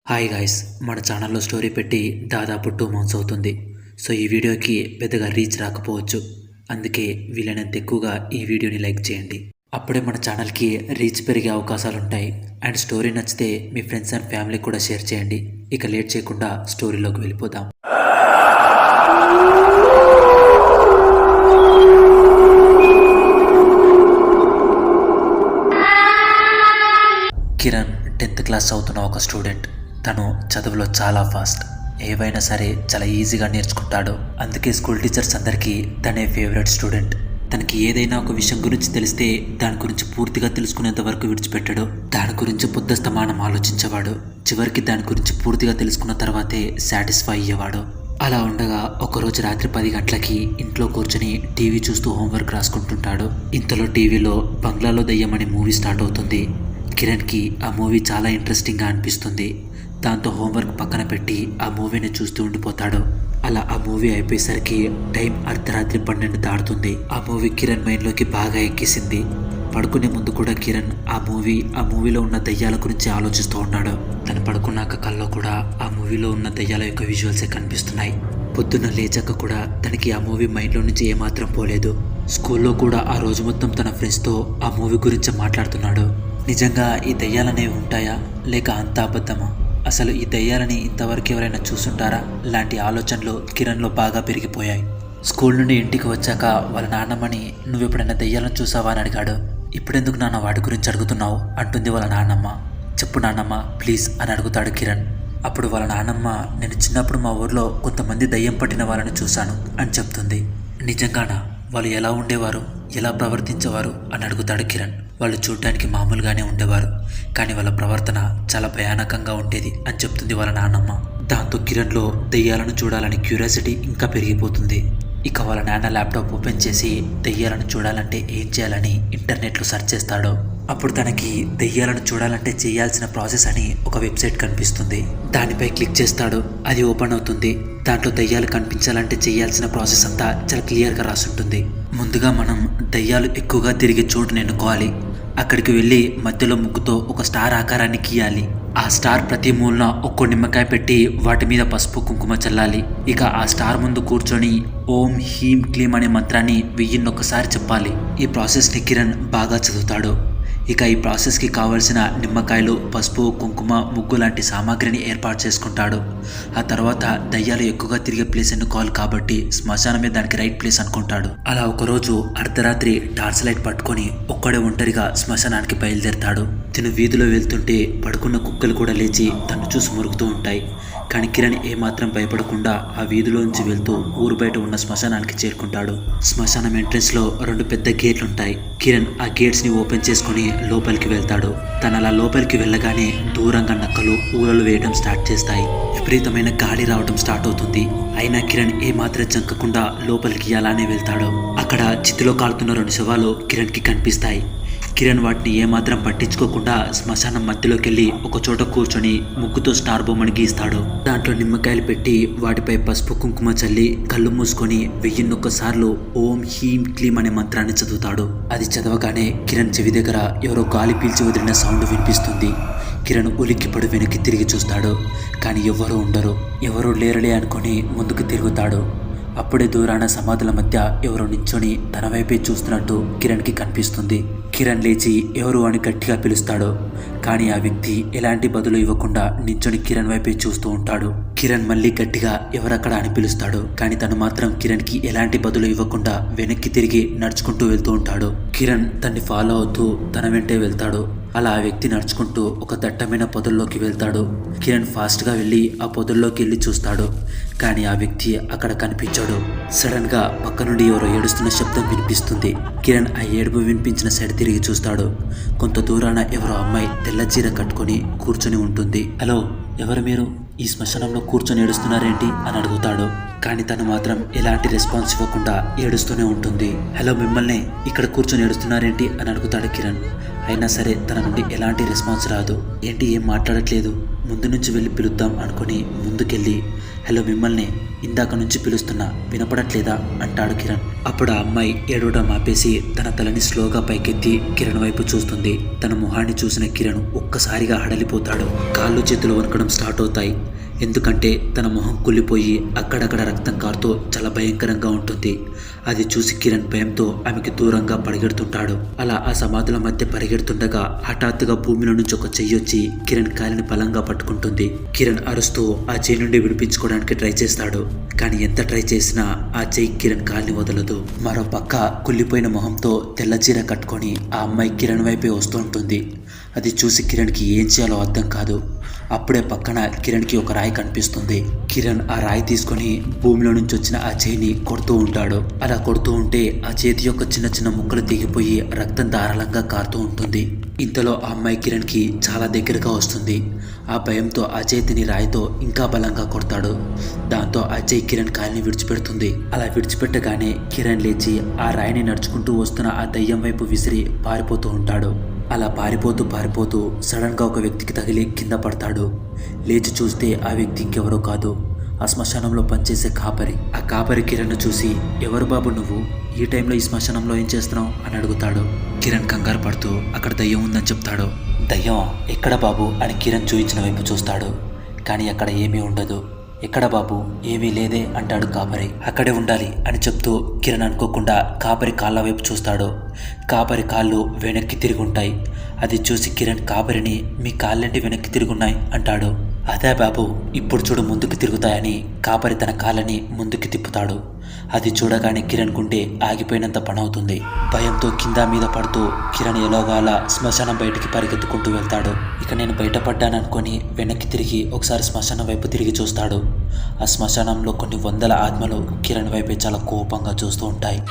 Hi guys, మన ఛానల్లో story పెట్టి దాదాపు 2 మంత్స్ అవుతుంది. సో ఈ వీడియోకి పెద్దగా రీచ్ రాకపోవచ్చు. అందుకే వీలైనంత ఎక్కువగా ఈ వీడియోని లైక్ చేయండి. అప్పుడే మన ఛానల్కి రీచ్ పెరిగే అవకాశాలు ఉంటాయి. అండ్ స్టోరీ నచ్చితే మీ ఫ్రెండ్స్ అండ్ ఫ్యామిలీ కూడా షేర్ చేయండి. ఇక లేట్ చేయకుండా స్టోరీలోకి వెళ్ళిపోదాం. కిరణ్ 10th క్లాస్ చదువుతున్న ఒక స్టూడెంట్. తను చదువులో చాలా ఫాస్ట్. ఏవైనా సరే చాలా ఈజీగా నేర్చుకుంటాడు. అందుకే స్కూల్ టీచర్స్ అందరికీ తనే ఫేవరెట్ స్టూడెంట్. తనకి ఏదైనా ఒక విషయం గురించి తెలిస్తే దాని గురించి పూర్తిగా తెలుసుకునేంత వరకు విడిచిపెట్టాడు. దాని గురించి పొద్దుస్తమానం ఆలోచించేవాడు. చివరికి దాని గురించి పూర్తిగా తెలుసుకున్న తర్వాతే సాటిస్ఫై అయ్యేవాడు. అలా ఉండగా ఒకరోజు రాత్రి 10 గంటలకి ఇంట్లో కూర్చొని టీవీ చూస్తూ హోంవర్క్ రాసుకుంటుంటాడు. ఇంతలో టీవీలో బంగ్లాలో దయ్యం అనే మూవీ స్టార్ట్ అవుతుంది. కిరణ్కి ఆ మూవీ చాలా ఇంట్రెస్టింగ్గా అనిపిస్తుంది. దాంతో హోంవర్క్ పక్కన పెట్టి ఆ మూవీని చూస్తూ ఉండిపోతాడు. అలా ఆ మూవీ అయిపోయేసరికి టైం అర్ధరాత్రి 12 దాటుతుంది. ఆ మూవీ కిరణ్ మైండ్లోకి బాగా ఎక్కేసింది. పడుకునే ముందు కూడా కిరణ్ ఆ మూవీలో ఉన్న దయ్యాల గురించి ఆలోచిస్తూ ఉన్నాడు. తను పడుకున్నాక కల్లో కూడా ఆ మూవీలో ఉన్న దయ్యాల యొక్క విజువల్సే కనిపిస్తున్నాయి. పొద్దున్న లేచాక కూడా తనకి ఆ మూవీ మైండ్లో నుంచి ఏమాత్రం పోలేదు. స్కూల్లో కూడా ఆ రోజు మొత్తం తన ఫ్రెండ్స్తో ఆ మూవీ గురించి మాట్లాడుతున్నాడు. నిజంగా ఈ దయ్యాలనేవి ఉంటాయా, లేక అంత అబద్ధమా? అసలు ఈ దయ్యాలని ఇంతవరకు ఎవరైనా చూసుంటారా? లాంటి ఆలోచనలు కిరణ్లో బాగా పెరిగిపోయాయి. స్కూల్ నుండి ఇంటికి వచ్చాక వాళ్ళ నాన్నమ్మని నువ్వు ఎప్పుడైనా దయ్యాలను చూసావా అని అడిగాడు. ఇప్పుడెందుకు నాన్న వాటి గురించి అడుగుతున్నావు అంటుంది వాళ్ళ నాన్నమ్మ. చెప్పు నాన్నమ్మ ప్లీజ్ అని అడుగుతాడు కిరణ్. అప్పుడు వాళ్ళ నాన్నమ్మ, నేను చిన్నప్పుడు మా ఊర్లో కొంతమంది దయ్యం పట్టిన వాళ్ళని చూశాను అని చెప్తుంది. నిజంగానా? వాళ్ళు ఎలా ఉండేవారు, ఎలా ప్రవర్తించేవారు అని అడుగుతాడు కిరణ్. వాళ్ళు చూడటానికి మామూలుగానే ఉండేవారు, కానీ వాళ్ళ ప్రవర్తన చాలా భయానకంగా ఉండేది అని చెప్తుంది వాళ్ళ నాన్నమ్మ. దాంతో కిరణ్లో దయ్యాలను చూడాలని క్యూరియాసిటీ ఇంకా పెరిగిపోతుంది. ఇక వాళ్ళ నాన్న ల్యాప్టాప్ ఓపెన్ చేసి దయ్యాలను చూడాలంటే ఏం చేయాలని ఇంటర్నెట్లో సెర్చ్ చేస్తాడు. అప్పుడు తనకి దయ్యాలను చూడాలంటే చేయాల్సిన ప్రాసెస్ అని ఒక వెబ్సైట్ కనిపిస్తుంది. దానిపై క్లిక్ చేస్తాడు. అది ఓపెన్ అవుతుంది. దాంట్లో దయ్యాలు కనిపించాలంటే చేయాల్సిన ప్రాసెస్ అంతా చాలా క్లియర్గా రాసుంటుంది. ముందుగా మనం దయ్యాలు ఎక్కువగా తిరిగే చోటును ఎన్నుకోవాలి. అక్కడికి వెళ్ళి మధ్యలో ముగ్గుతో ఒక స్టార్ ఆకారాన్ని గీయాలి. ఆ స్టార్ ప్రతి మూలన ఒక్కో నిమ్మకాయ పెట్టి వాటి మీద పసుపు కుంకుమ చల్లాలి. ఇక ఆ స్టార్ ముందు కూర్చొని ఓం హీం క్లీం అనే మంత్రాన్ని 1001 చెప్పాలి. ఈ ప్రాసెస్ని కిరణ్ బాగా చదువుతాడు. ఇక ఈ ప్రాసెస్కి కావలసిన నిమ్మకాయలు, పసుపు, కుంకుమ, ముగ్గు లాంటి సామాగ్రిని ఏర్పాటు చేసుకుంటాడు. ఆ తర్వాత దయ్యాలు ఎక్కువగా తిరిగే ప్లేస్ ఎన్నుకోవాలి కాబట్టి శ్మశానమే దానికి రైట్ ప్లేస్ అనుకుంటాడు. అలా ఒకరోజు అర్ధరాత్రి టార్చ్ లైట్ పట్టుకొని ఒక్కడే ఒంటరిగా శ్మశానానికి బయలుదేరతాడు. తిను వీధిలో వెళ్తుంటే పడుకున్న కుక్కలు కూడా లేచి తను చూసి మురుగుతూ ఉంటాయి. కానీ కిరణ్ ఏమాత్రం భయపడకుండా ఆ వీధిలోంచి వెళ్తూ ఊరు బయట ఉన్న శ్మశానానికి చేరుకుంటాడు. శ్మశానం ఎంట్రెన్స్లో 2 పెద్ద గేట్లుంటాయి. కిరణ్ ఆ గేట్స్ని ఓపెన్ చేసుకుని లోపలికి వెళ్తాడు. తను అలా లోపలికి వెళ్ళగానే దూరంగా నక్కలు ఊరలు వేయడం స్టార్ట్ చేస్తాయి. విపరీతమైన గాలి రావడం స్టార్ట్ అవుతుంది. అయినా కిరణ్ ఏమాత్రం చంకకుండా లోపలికి అలానే వెళ్తాడు. అక్కడ చితిలో కాలుతున్న 2 శవాలు కిరణ్కి కనిపిస్తాయి. కిరణ్ వాటిని ఏమాత్రం పట్టించుకోకుండా శ్మశానం మధ్యలోకి వెళ్ళి ఒక చోట కూర్చొని ముగ్గుతో స్టార్ బొమ్మని గీస్తాడు. దాంట్లో నిమ్మకాయలు పెట్టి వాటిపై పసుపు కుంకుమ చల్లి కళ్ళు మూసుకొని 1001 ఓం హీం క్లీం అనే మంత్రాన్ని చదువుతాడు. అది చదవగానే కిరణ్ చెవి దగ్గర ఎవరో గాలి పీల్చి వదిలిన సౌండ్ వినిపిస్తుంది. కిరణ్ ఉలిక్కిపడి వెనక్కి తిరిగి చూస్తాడు. కానీ ఎవరూ ఉండరు. ఎవరూ లేరలే అనుకొని ముందుకు తిరుగుతాడు. అప్పుడే దూరాన సమాధుల మధ్య ఎవరో నించొని తన వైపే చూస్తున్నట్టు కిరణ్కి కనిపిస్తుంది. కిరణ్ లేచి ఎవరు అని గట్టిగా పిలుస్తాడు. కానీ ఆ వ్యక్తి ఎలాంటి బదులు ఇవ్వకుండా నించొని కిరణ్ వైపే చూస్తూ ఉంటాడు. కిరణ్ మళ్ళీ గట్టిగా ఎవరక్కడ అని పిలుస్తాడు. కానీ తను మాత్రం కిరణ్కి ఎలాంటి బదులు ఇవ్వకుండా వెనక్కి తిరిగి నడుచుకుంటూ వెళ్తూ ఉంటాడు. కిరణ్ తన్ని ఫాలో అవుతూ తన వెంటే వెళ్తాడు. అలా ఆ వ్యక్తి నడుచుకుంటూ ఒక దట్టమైన పొదల్లోకి వెళ్తాడు. కిరణ్ ఫాస్ట్గా వెళ్ళి ఆ పొదల్లోకి వెళ్ళి చూస్తాడు. కానీ ఆ వ్యక్తి అక్కడ కనిపించాడు. సడన్గా పక్క నుండి ఎవరో ఏడుస్తున్న శబ్దం వినిపిస్తుంది. కిరణ్ ఆ ఏడుపు వినిపించిన సైడ్ తిరిగి చూస్తాడు. కొంత దూరాన ఎవరో అమ్మాయి తెల్ల చీర కట్టుకొని కూర్చొని ఉంటుంది. హలో, ఎవరు మీరు? ఈ శ్మశానంలో కూర్చొని ఏడుస్తున్నారేంటి అని అడుగుతాడు. కానీ తను మాత్రం ఎలాంటి రెస్పాన్స్ ఇవ్వకుండా ఏడుస్తూనే ఉంటుంది. హలో, మిమ్మల్ని ఇక్కడ కూర్చొని ఏడుస్తున్నారేంటి అని అడుగుతాడు కిరణ్. అయినా సరే తన నుండి ఎలాంటి రెస్పాన్స్ రాదు. ఏంటి ఏం మాట్లాడట్లేదు? ముందు నుంచి వెళ్ళి పిలుద్దాం అనుకుని ముందుకెళ్ళి హలో మిమ్మల్ని ఇందాక నుంచి పిలుస్తున్నా వినపడట్లేదా అంటాడు కిరణ్. అప్పుడు ఆ అమ్మాయి ఏడవడం ఆపేసి తన తలని స్లోగా పైకెత్తి కిరణ్ వైపు చూస్తుంది. తన మొహాన్ని చూసిన కిరణ్ ఒక్కసారిగా హడలిపోతాడు. కాళ్ళు చేతులు వణకడం స్టార్ట్ అవుతాయి. ఎందుకంటే తన మొహం కుళ్ళిపోయి అక్కడక్కడ రక్తం కారుతూ చాలా భయంకరంగా ఉంటుంది. అది చూసి కిరణ్ భయంతో ఆమెకి దూరంగా పరిగెడుతుంటాడు. అలా ఆ సమాధుల మధ్య పరిగెడుతుండగా హఠాత్తుగా భూమిలో నుంచి ఒక చెయ్యి వచ్చి కిరణ్ కాలిని బలంగా పట్టుకుంటుంది. కిరణ్ అరుస్తూ ఆ చెయ్యి నుండి విడిపించుకోవడానికి ట్రై చేస్తాడు. కానీ ఎంత ట్రై చేసినా ఆ చెయ్యి కిరణ్ కాలిని వదలదు. మరో పక్క కుళ్ళిపోయిన మొహంతో తెల్ల చీర కట్టుకొని ఆ అమ్మాయి కిరణ్ వైపే వస్తూ ఉంటుంది. అది చూసి కిరణ్కి ఏం చేయాలో అర్థం కాదు. అప్పుడే పక్కన కిరణ్కి ఒక రాయి కనిపిస్తుంది. కిరణ్ ఆ రాయి తీసుకొని భూమిలో నుంచి వచ్చిన ఆ చేయిని కొడుతూ ఉంటాడు. అలా కొడుతూ ఉంటే ఆ చేతి యొక్క చిన్న చిన్న ముక్కలు తెగిపోయి రక్తం ధారాళంగా కారుతూ ఉంటుంది. ఇంతలో ఆ అమ్మాయి కిరణ్కి చాలా దగ్గరగా వస్తుంది. ఆ భయంతో ఆ చేతిని రాయితో ఇంకా బలంగా కొడతాడు. దాంతో ఆ చేయి కిరణ్ కాలిని విడిచిపెడుతుంది. అలా విడిచిపెట్టగానే కిరణ్ లేచి ఆ రాయిని నడుచుకుంటూ వస్తున్న ఆ దయ్యం వైపు విసిరి పారిపోతూ ఉంటాడు. అలా పారిపోతూ సడన్ గా ఒక వ్యక్తికి తగిలి కింద పడతాడు. లేచి చూస్తే ఆ వ్యక్తి ఇంకెవరో కాదు, ఆ శ్మశానంలో పనిచేసే కాపరి. ఆ కాపరి కిరణ్ చూసి, ఎవరు బాబు నువ్వు, ఈ టైంలో ఈ శ్మశానంలో ఏం చేస్తున్నావు అని అడుగుతాడు. కిరణ్ కంగారు పడుతూ అక్కడ దయ్యం ఉందని చెప్తాడు. దయ్యం ఎక్కడ బాబు అని కిరణ్ చూయించిన వైపు చూస్తాడు. కానీ అక్కడ ఏమీ ఉండదు. ఎక్కడ బాబు, ఏమీ లేదే అంటాడు కాపరి. అక్కడే ఉండాలి అని చెప్తూ కిరణ్ అనుకోకుండా కాపరి కాళ్ళ వైపు చూస్తాడు. కాపరి కాళ్ళు వెనక్కి తిరిగి ఉంటాయి. అది చూసి కిరణ్ కాపరిని, మీ కాళ్ళంటి వెనక్కి తిరుగున్నాయి అంటాడు. అదే బాబు, ఇప్పుడు చూడు ముందుకు తిరుగుతాయని కాపరి తన కాళ్ళని ముందుకు తిప్పుతాడు. అది చూడగానే కిరణ్ గుండె ఆగిపోయినంత పనవుతుంది. భయంతో కింద మీద పడుతూ కిరణ్ ఎలాగోలా శ్మశానం బయటికి పరిగెత్తుకుంటూ వెళ్తాడు. ఇక నేను బయటపడ్డాననుకొని వెనక్కి తిరిగి ఒకసారి శ్మశానం వైపు తిరిగి చూస్తాడు. ఆ శ్మశానంలో కొన్ని వందల ఆత్మలు కిరణ్ వైపే చాలా కోపంగా చూస్తూ ఉంటాయి.